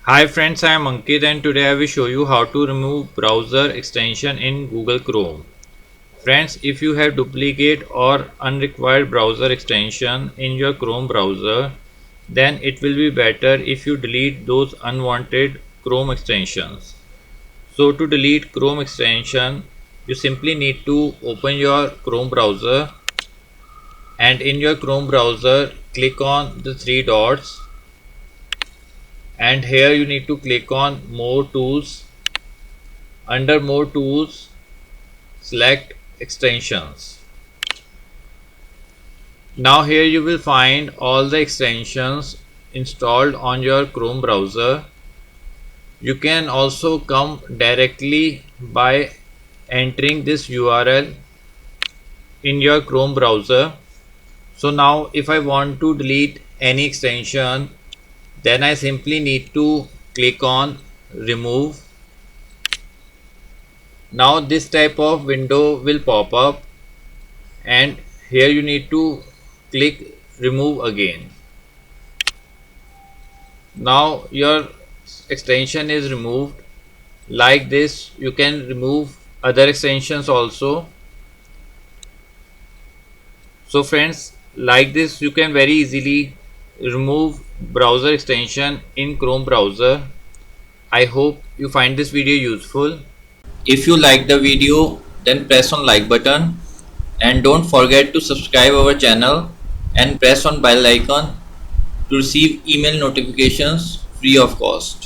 Hi friends, I am Ankit and today I will show you how to remove browser extension in Google Chrome. Friends, if you have duplicate or unrequired browser extension in your Chrome browser, then it will be better if you delete those unwanted Chrome extensions. So to delete Chrome extension, you simply need to open your Chrome browser and in your Chrome browser click on the three dots and here you need to click on more tools. Under more tools, select extensions. Now here you will find all the extensions installed on your Chrome browser. You can also come directly by entering this URL in your Chrome browser. So now if I want to delete any extension, then I simply need to click on remove. Now this type of window will pop up and here you need to click remove again. Now your extension is removed. Like this you can remove other extensions also. So friends, like this you can very easily remove browser extension in Chrome browser. I hope you find this video useful. If you like the video, then press on like button and don't forget to subscribe our channel and press on bell icon to receive email notifications free of cost.